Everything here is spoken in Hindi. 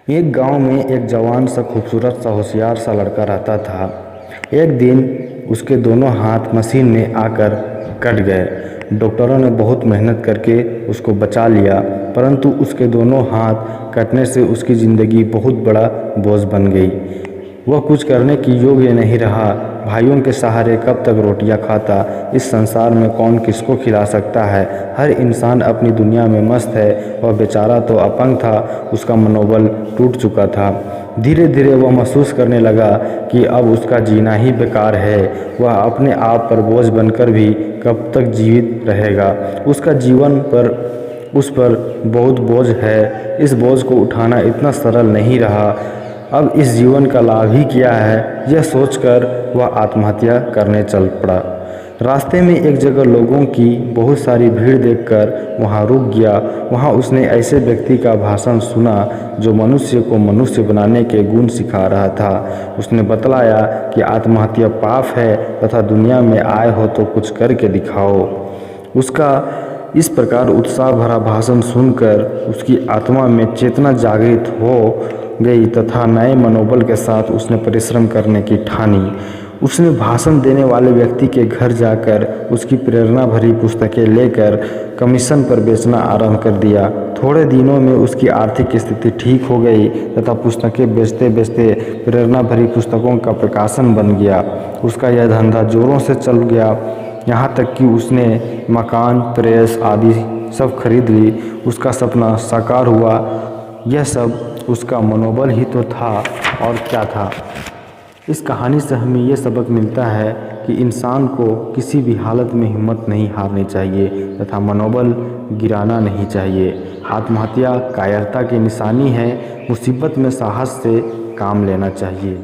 एक गांव में एक जवान सा खूबसूरत सा होशियार सा लड़का रहता था। एक दिन उसके दोनों हाथ मशीन में आकर कट गए। डॉक्टरों ने बहुत मेहनत करके उसको बचा लिया, परंतु उसके दोनों हाथ कटने से उसकी ज़िंदगी बहुत बड़ा बोझ बन गई। वह कुछ करने की योग्य नहीं रहा। भाइयों के सहारे कब तक रोटियां खाता। इस संसार में कौन किसको खिला सकता है। हर इंसान अपनी दुनिया में मस्त है। वह बेचारा तो अपंग था, उसका मनोबल टूट चुका था। धीरे धीरे वह महसूस करने लगा कि अब उसका जीना ही बेकार है। वह अपने आप पर बोझ बनकर भी कब तक जीवित रहेगा। उसका जीवन पर उस पर बहुत बोझ है। इस बोझ को उठाना इतना सरल नहीं रहा। अब इस जीवन का लाभ ही क्या है, यह सोचकर वह आत्महत्या करने चल पड़ा। रास्ते में एक जगह लोगों की बहुत सारी भीड़ देखकर वहां रुक गया। वहां उसने ऐसे व्यक्ति का भाषण सुना जो मनुष्य को मनुष्य बनाने के गुण सिखा रहा था। उसने बतलाया कि आत्महत्या पाप है तथा दुनिया में आए हो तो कुछ करके दिखाओ। उसका इस प्रकार उत्साह भरा भाषण सुनकर उसकी आत्मा में चेतना जागृत हो गई तथा नए मनोबल के साथ उसने परिश्रम करने की ठानी। उसने भाषण देने वाले व्यक्ति के घर जाकर उसकी प्रेरणा भरी पुस्तकें लेकर कमीशन पर बेचना आरंभ कर दिया। थोड़े दिनों में उसकी आर्थिक स्थिति ठीक हो गई तथा पुस्तकें बेचते बेचते प्रेरणा भरी पुस्तकों का प्रकाशन बन गया। उसका यह धंधा जोरों से चल गया, यहाँ तक कि उसने मकान, प्रेस आदि सब खरीद ली। उसका सपना साकार हुआ। यह सब उसका मनोबल ही तो था, और क्या था। इस कहानी से हमें यह सबक मिलता है कि इंसान को किसी भी हालत में हिम्मत नहीं हारनी चाहिए तथा मनोबल गिराना नहीं चाहिए। आत्महत्या कायरता की निशानी है। मुसीबत में साहस से काम लेना चाहिए।